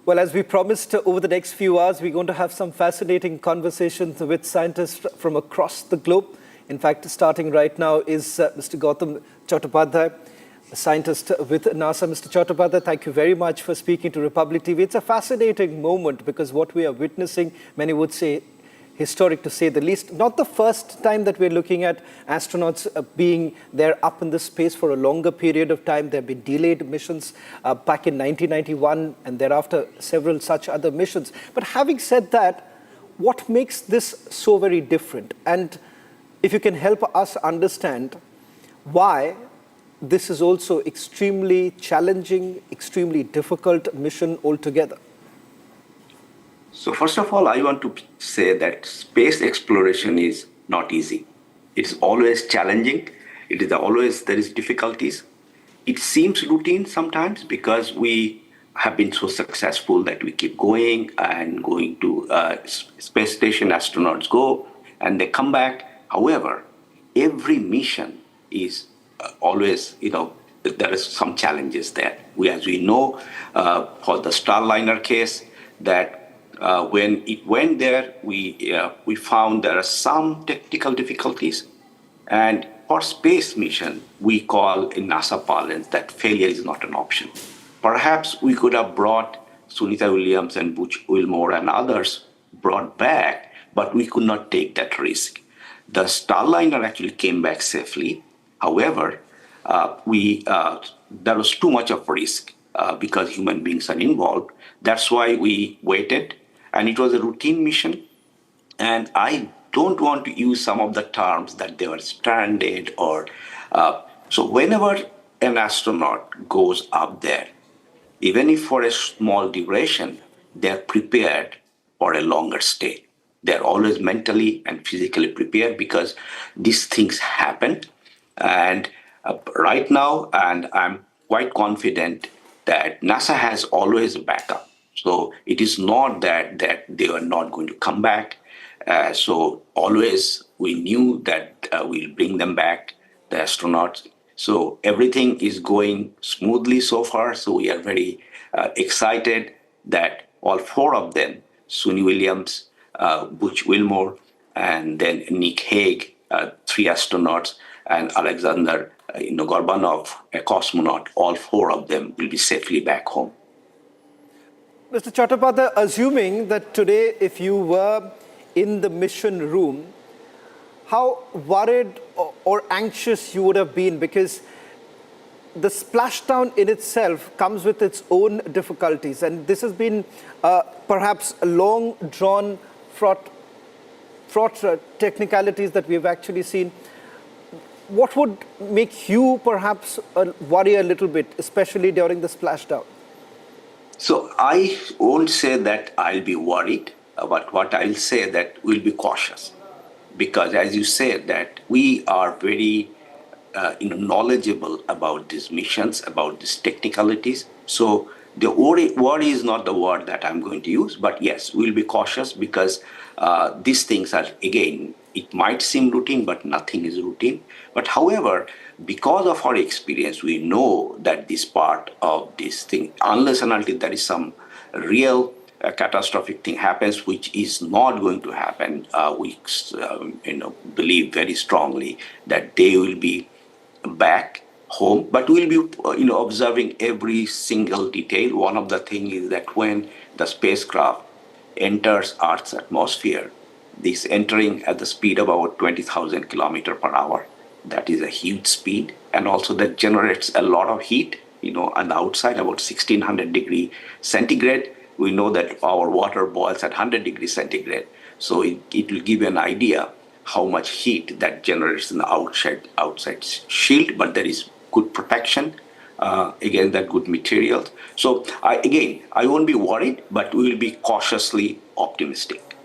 Well, as we promised, over the next few hours, we're going to have some fascinating conversations with scientists from across the globe. In fact, starting right now is Mr. Goutam Chattopadhyay, a scientist with NASA. Mr. Chattopadhyay, thank you very much for speaking to Republic TV. It's a fascinating moment because what we are witnessing, many would say, historic to say the least. Not the first time that we're looking at astronauts being there up in the space for a longer period of time. There have been delayed missions back in 1991 and thereafter several such other missions. But having said that, what makes this so very different? And if you can help us understand why this is also extremely challenging, extremely difficult mission altogether. So first of all, I want to say that space exploration is not easy. It's always challenging. There is difficulties. It seems routine sometimes because we have been so successful that we keep going and going to space station. Astronauts go and they come back. However, every mission is always, there is some challenges there. As we know, for the Starliner case, that when it went there, we found there are some technical difficulties. And for space mission, we call in NASA parlance that failure is not an option. Perhaps we could have brought Sunita Williams and Butch, Wilmore and others brought back, but we could not take that risk. The Starliner actually came back safely. However, there was too much of risk because human beings are involved. That's why we waited. And it was a routine mission. And I don't want to use some of the terms that they were stranded or... So whenever an astronaut goes up there, even if for a small duration, they're prepared for a longer stay. They're always mentally and physically prepared because these things happen. And right now, and I'm quite confident that NASA has always a backup. So it is not that they are not going to come back. So always we knew that we'll bring them back, the astronauts. So everything is going smoothly so far. So we are very excited that all four of them, Sunita Williams, Butch Wilmore, and then Nick Hague, three astronauts, and Alexander Gorbanov, a cosmonaut, all four of them will be safely back home. Mr. Chattopadhyay, assuming that today, if you were in the mission room, how worried or anxious you would have been, because the splashdown in itself comes with its own difficulties. And this has been perhaps a long, drawn, fraught technicalities that we've actually seen. What would make you perhaps worry a little bit, especially during the splashdown? So I won't say that I'll be worried, but what I'll say that we'll be cautious. Because as you said, that we are very knowledgeable about these missions, about these technicalities. So the worry is not the word that I'm going to use, but yes, we'll be cautious because these things are, again, it might seem routine, but nothing is routine. But however, because of our experience, we know that this part of this thing, unless and until there is some real catastrophic thing happens, which is not going to happen, we believe very strongly that they will be back home. But we'll be observing every single detail. One of the things is that when the spacecraft enters Earth's atmosphere, this entering at the speed of about 20,000 kilometers per hour. That is a huge speed. And also that generates a lot of heat, on the outside, about 1600 degrees centigrade. We know that our water boils at 100 degrees centigrade. So it will give you an idea how much heat that generates in the outside shield, but there is good protection against that good materials. So I won't be worried, but we will be cautiously optimistic.